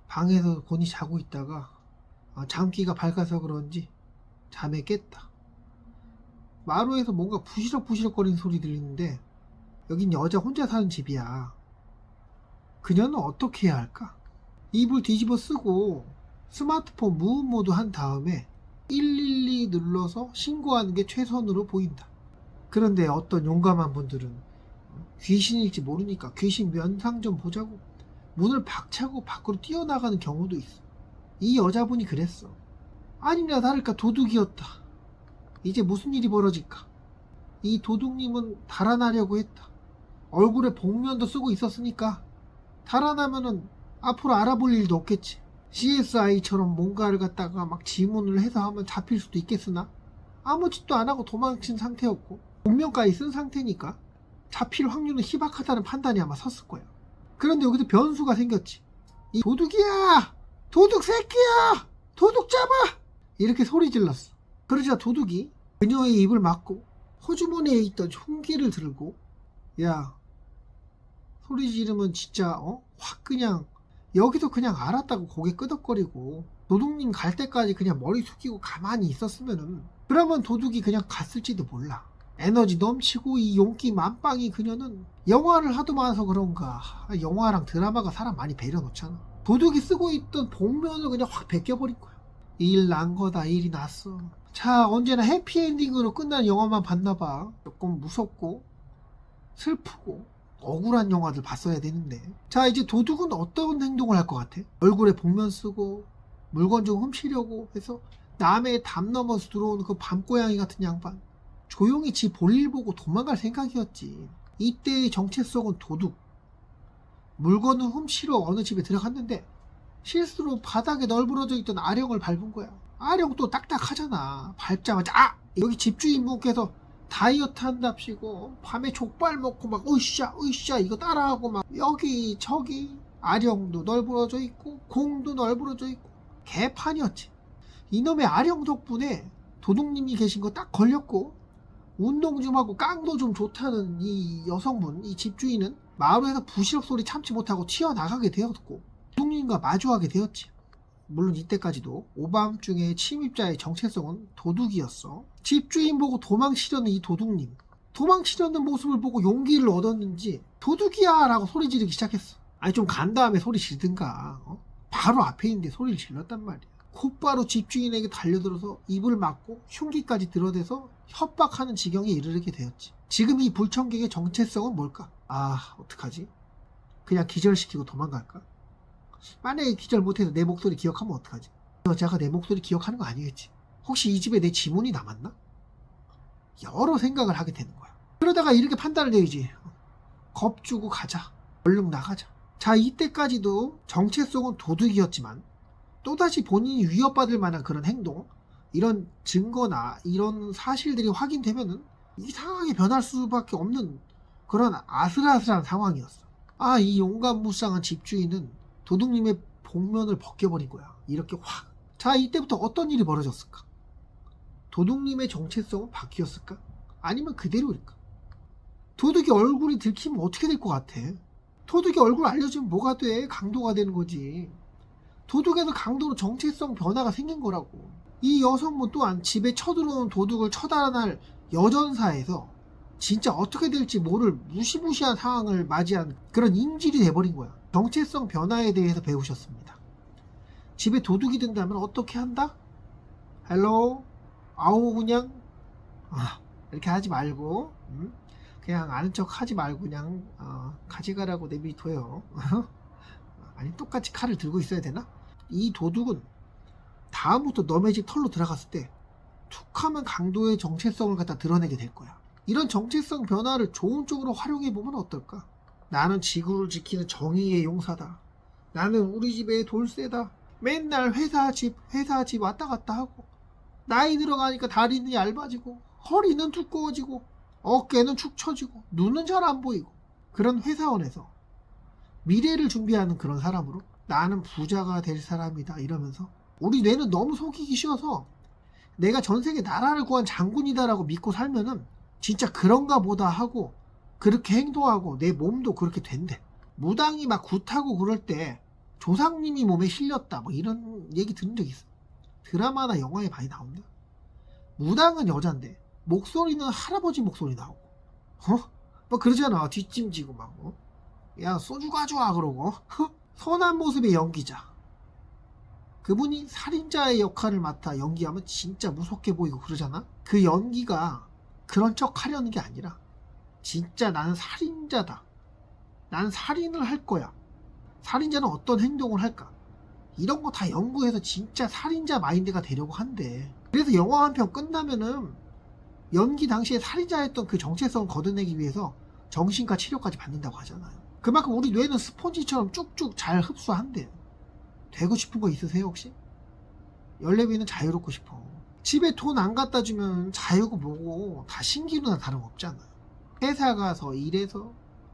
방에서 곤히 자고 있다가 잠기가 밝아서 그런지 잠에 깼다. 마루에서 뭔가 부시럭부시럭 거리는 소리 들리는데 여긴 여자 혼자 사는 집이야. 그녀는 어떻게 해야 할까? 이불 뒤집어 쓰고 스마트폰 무음 모드 한 다음에 112 눌러서 신고하는 게 최선으로 보인다. 그런데 어떤 용감한 분들은 귀신일지 모르니까 귀신 면상 좀 보자고 문을 박차고 밖으로 뛰어나가는 경우도 있어. 이 여자분이 그랬어. 아니나 다를까 도둑이었다. 이제 무슨 일이 벌어질까? 이 도둑님은 달아나려고 했다. 얼굴에 복면도 쓰고 있었으니까 달아나면은 앞으로 알아볼 일도 없겠지. CSI처럼 뭔가를 갖다가 막 지문을 해서 하면 잡힐 수도 있겠으나 아무 짓도 안 하고 도망친 상태였고 복면까지 쓴 상태니까 잡힐 확률은 희박하다는 판단이 아마 섰을 거야. 그런데 여기서 변수가 생겼지. 이 도둑이야! 도둑 새끼야! 도둑 잡아! 이렇게 소리 질렀어. 그러자 도둑이 그녀의 입을 막고 호주머니에 있던 흉기를 들고 야 소리 지르면 진짜 확 그냥 여기서 그냥 알았다고 고개 끄덕거리고 도둑님 갈 때까지 그냥 머리 숙이고 가만히 있었으면은 그러면 도둑이 그냥 갔을지도 몰라. 에너지 넘치고 이 용기 만빵이 그녀는 영화를 하도 많아서 그런가 영화랑 드라마가 사람 많이 배려놓잖아. 도둑이 쓰고 있던 복면을 그냥 확 벗겨버린 거야. 일 난 거다. 일이 났어. 자, 언제나 해피엔딩으로 끝나는 영화만 봤나봐. 조금 무섭고 슬프고 억울한 영화들 봤어야 되는데. 자, 이제 도둑은 어떤 행동을 할 것 같아? 얼굴에 복면 쓰고 물건 좀 훔치려고 해서 남의 담 넘어서 들어오는 그 밤고양이 같은 양반. 조용히 지 볼일 보고 도망갈 생각이었지. 이때의 정체성은 도둑. 물건을 훔치러 어느 집에 들어갔는데 실수로 바닥에 널브러져 있던 아령을 밟은 거야. 아령 또 딱딱하잖아. 밟자마자 여기 집주인분께서 다이어트 한답시고 밤에 족발 먹고 막 으쌰 이거 따라하고 막 여기 저기 아령도 널브러져 있고 공도 널브러져 있고 개판이었지. 이놈의 아령 덕분에 도둑님이 계신 거 딱 걸렸고 운동 좀 하고 깡도 좀 좋다는 이 여성분, 이 집주인은 마루에서 부시럭 소리 참지 못하고 튀어나가게 되었고 도둑님과 마주하게 되었지. 물론 이때까지도 오밤중의 침입자의 정체성은 도둑이었어. 집주인 보고 도망치려는 이 도둑님, 도망치려는 모습을 보고 용기를 얻었는지 도둑이야 라고 소리 지르기 시작했어. 아니 좀 간 다음에 소리 지르든가. 바로 앞에 있는데 소리를 질렀단 말이야. 곧바로 집주인에게 달려들어서 입을 막고 흉기까지 들어대서 협박하는 지경에 이르게 되었지. 지금 이 불청객의 정체성은 뭘까? 어떡하지? 그냥 기절시키고 도망갈까? 만약에 기절 못해서 내 목소리 기억하면 어떡하지? 여자가 내 목소리 기억하는 거 아니겠지? 혹시 이 집에 내 지문이 남았나? 여러 생각을 하게 되는 거야. 그러다가 이렇게 판단을 내야지. 겁주고 가자. 얼른 나가자. 자, 이때까지도 정체성은 도둑이었지만 또다시 본인이 위협받을 만한 그런 행동, 이런 증거나 이런 사실들이 확인되면은 이상하게 변할 수밖에 없는 그런 아슬아슬한 상황이었어. 이 용감무쌍한 집주인은 도둑님의 복면을 벗겨버린 거야. 이렇게 확. 자, 이때부터 어떤 일이 벌어졌을까? 도둑님의 정체성은 바뀌었을까? 아니면 그대로일까? 도둑이 얼굴이 들키면 어떻게 될 것 같아? 도둑이 얼굴 알려주면 뭐가 돼? 강도가 되는 거지. 도둑에서 강도로 정체성 변화가 생긴 거라고. 이 여성분 또한 집에 쳐들어온 도둑을 처단할 여전사에서 진짜 어떻게 될지 모를 무시무시한 상황을 맞이한 그런 인질이 돼버린 거야. 정체성 변화에 대해서 배우셨습니다. 집에 도둑이 든다면 어떻게 한다? 헬로 아우 그냥 이렇게 하지 말고 그냥 아는 척 하지 말고 그냥 가져가라고 내비둬요. 아니 똑같이 칼을 들고 있어야 되나? 이 도둑은 다음부터 너네 집 털로 들어갔을 때 툭하면 강도의 정체성을 갖다 드러내게 될 거야. 이런 정체성 변화를 좋은 쪽으로 활용해보면 어떨까? 나는 지구를 지키는 정의의 용사다. 나는 우리 집의 돌쇠다. 맨날 회사 집 왔다 갔다 하고 나이 들어가니까 다리는 얇아지고 허리는 두꺼워지고 어깨는 축 처지고 눈은 잘 안 보이고 그런 회사원에서 미래를 준비하는 그런 사람으로 나는 부자가 될 사람이다 이러면서 우리 뇌는 너무 속이기 쉬워서 내가 전세계 나라를 구한 장군이다라고 믿고 살면은 진짜 그런가 보다 하고 그렇게 행동하고 내 몸도 그렇게 된대. 무당이 막 굿하고 그럴 때 조상님이 몸에 실렸다 뭐 이런 얘기 들은 적 있어. 드라마나 영화에 많이 나온다. 무당은 여잔데 목소리는 할아버지 목소리 나오고 뭐 그러잖아. 뒷짐지고 막 야 소주 가져와 그러고 선한 모습의 연기자. 그분이 살인자의 역할을 맡아 연기하면 진짜 무섭게 보이고 그러잖아. 그 연기가 그런 척 하려는 게 아니라 진짜 나는 살인자다, 나는 살인을 할 거야, 살인자는 어떤 행동을 할까, 이런 거 다 연구해서 진짜 살인자 마인드가 되려고 한대. 그래서 영화 한 편 끝나면은 연기 당시에 살인자였던 그 정체성을 걷어내기 위해서 정신과 치료까지 받는다고 하잖아요. 그만큼 우리 뇌는 스폰지처럼 쭉쭉 잘 흡수한대. 되고 싶은 거 있으세요 혹시? 열내비는 자유롭고 싶어. 집에 돈 안 갖다 주면 자유고 뭐고 다 신기루나 다름없잖아. 회사 가서 일해서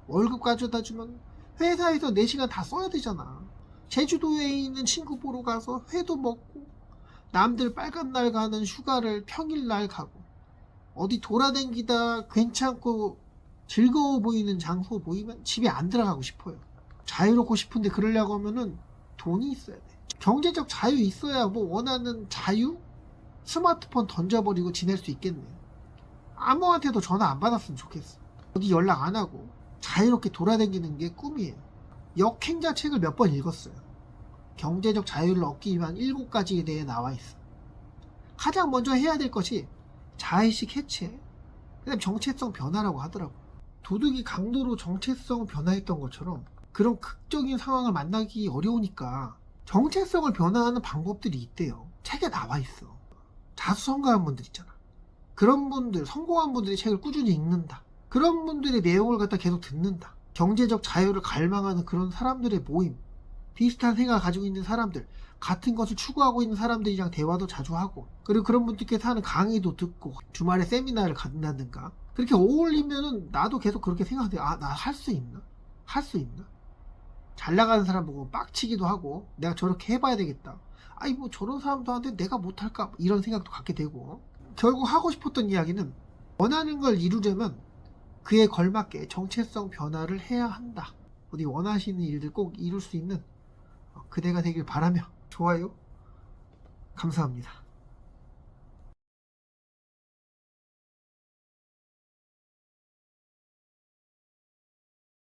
월급 가져다 주면 회사에서 4시간 다 써야 되잖아. 제주도에 있는 친구 보러 가서 회도 먹고, 남들 빨간 날 가는 휴가를 평일날 가고, 어디 돌아다니다 괜찮고 즐거워 보이는 장소 보이면 집에 안 들어가고 싶어요. 자유롭고 싶은데 그러려고 하면은 돈이 있어야 돼. 경제적 자유 있어야 뭐 원하는 자유? 스마트폰 던져버리고 지낼 수 있겠네. 아무한테도 전화 안 받았으면 좋겠어. 어디 연락 안 하고 자유롭게 돌아다니는 게 꿈이에요. 역행자 책을 몇 번 읽었어요. 경제적 자유를 얻기 위한 7가지에 대해 나와 있어. 가장 먼저 해야 될 것이 자의식 해체, 그다음 정체성 변화라고 하더라고. 도둑이 강도로 정체성 변화했던 것처럼 그런 극적인 상황을 만나기 어려우니까 정체성을 변화하는 방법들이 있대요. 책에 나와 있어. 자수성가한 분들 있잖아. 그런 분들, 성공한 분들의 책을 꾸준히 읽는다. 그런 분들의 내용을 갖다 계속 듣는다. 경제적 자유를 갈망하는 그런 사람들의 모임, 비슷한 생각을 가지고 있는 사람들, 같은 것을 추구하고 있는 사람들이랑 대화도 자주 하고, 그리고 그런 분들께서 하는 강의도 듣고, 주말에 세미나를 갖는다든가, 그렇게 어울리면은 나도 계속 그렇게 생각하는데, 아, 나 할 수 있나? 할 수 있나? 잘 나가는 사람 보고 빡치기도 하고, 내가 저렇게 해봐야 되겠다. 아니 뭐 저런 사람도 하는데 내가 못할까? 이런 생각도 갖게 되고, 결국 하고 싶었던 이야기는 원하는 걸 이루려면 그에 걸맞게 정체성 변화를 해야 한다. 어디 원하시는 일들 꼭 이룰 수 있는 그대가 되길 바라며 좋아요 감사합니다.